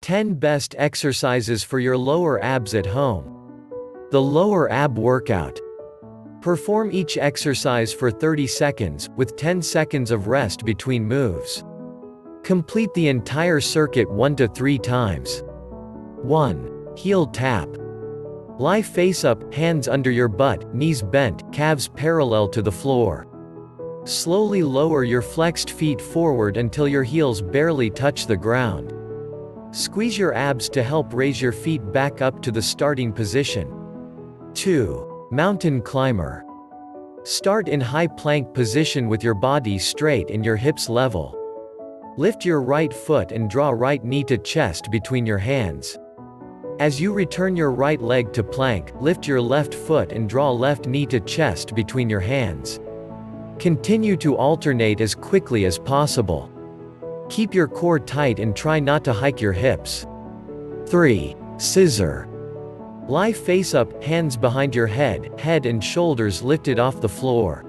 10 Best Exercises for Your Lower Abs at Home. The Lower Ab Workout. Perform each exercise for 30 seconds, with 10 seconds of rest between moves. Complete the entire circuit 1 to 3 times. 1. Heel tap. Lie face up, hands under your butt, knees bent, calves parallel to the floor. Slowly lower your flexed feet forward until your heels barely touch the ground. Squeeze your abs to help raise your feet back up to the starting position. 2. Mountain climber. Start in high plank position with your body straight and your hips level. Lift your right foot and draw right knee to chest between your hands. As you return your right leg to plank, lift your left foot and draw left knee to chest between your hands. Continue to alternate as quickly as possible. Keep your core tight and try not to hike your hips. 3. Scissor. Lie face up, hands behind your head and shoulders lifted off the floor.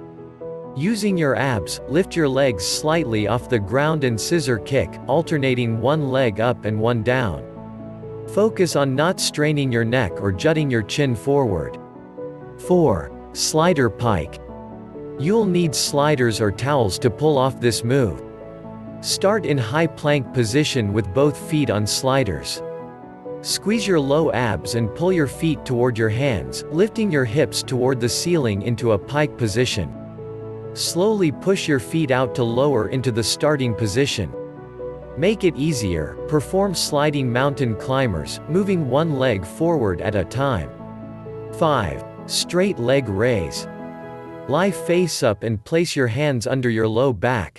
Using your abs, lift your legs slightly off the ground and scissor kick, alternating one leg up and one down. Focus on not straining your neck or jutting your chin forward. 4. Slider pike. You'll need sliders or towels to pull off this move. Start in high plank position with both feet on sliders. Squeeze your low abs and pull your feet toward your hands, lifting your hips toward the ceiling into a pike position. Slowly push your feet out to lower into the starting position. Make it easier, perform sliding mountain climbers, moving one leg forward at a time. 5. Straight leg raise. Lie face up and place your hands under your low back.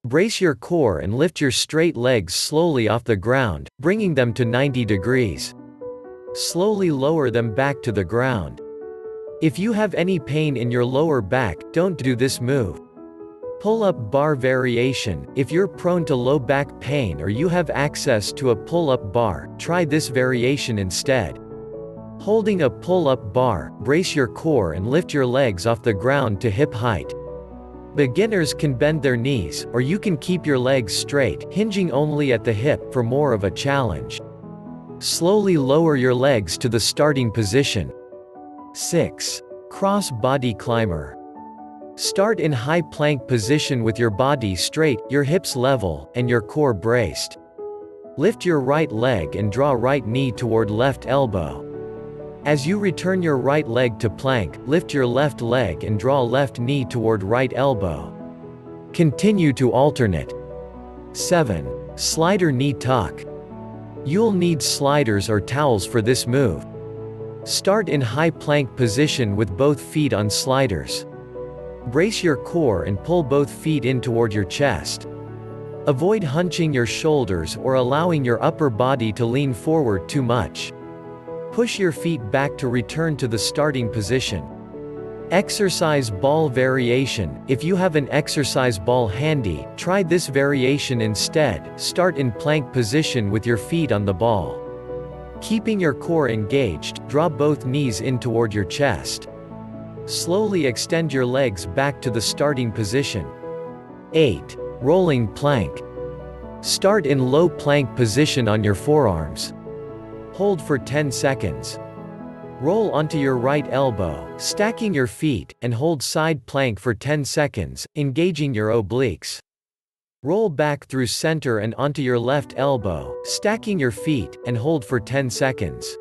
Brace your core and lift your straight legs slowly off the ground, bringing them to 90 degrees. Slowly lower them back to the ground. If you have any pain in your lower back, don't do this move. Pull-up bar variation. If you're prone to low back pain or you have access to a pull-up bar, try this variation instead. Holding a pull-up bar, brace your core and lift your legs off the ground to hip height. Beginners can bend their knees, or you can keep your legs straight, hinging only at the hip for more of a challenge. Slowly lower your legs to the starting position. 6. Cross body climber. Start in high plank position with your body straight, your hips level, and your core braced. Lift your right leg and draw right knee toward left elbow. As you return your right leg to plank, lift your left leg and draw left knee toward right elbow. Continue to alternate. 7. Slider knee tuck. You'll need sliders or towels for this move. Start in high plank position with both feet on sliders. Brace your core and pull both feet in toward your chest. Avoid hunching your shoulders or allowing your upper body to lean forward too much. Push your feet back to return to the starting position. Exercise ball variation. If you have an exercise ball handy, try this variation instead. Start in plank position with your feet on the ball. Keeping your core engaged, draw both knees in toward your chest. Slowly extend your legs back to the starting position. 8. Rolling plank. Start in low plank position on your forearms. Hold for 10 seconds. Roll onto your right elbow, stacking your feet, and hold side plank for 10 seconds, engaging your obliques. Roll back through center and onto your left elbow, stacking your feet, and hold for 10 seconds.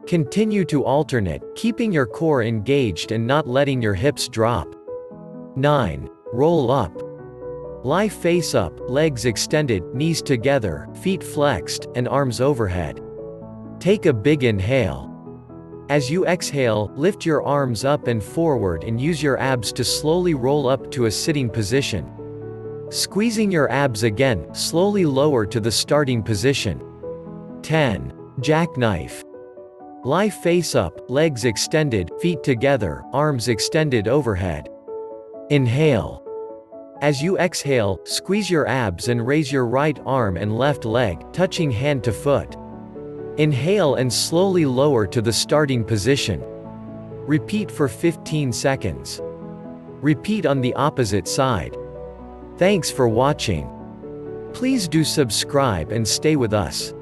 Continue to alternate, keeping your core engaged and not letting your hips drop. 9. Roll up. Lie face up, legs extended, knees together, feet flexed, and arms overhead. Take a big inhale. As you exhale, lift your arms up and forward and use your abs to slowly roll up to a sitting position. Squeezing your abs again, slowly lower to the starting position. 10. Jackknife. Lie face up, legs extended, feet together, arms extended overhead. Inhale. As you exhale, squeeze your abs and raise your right arm and left leg, touching hand to foot. Inhale and slowly lower to the starting position. Repeat for 15 seconds. Repeat on the opposite side. Thanks for watching. Please do subscribe and stay with us.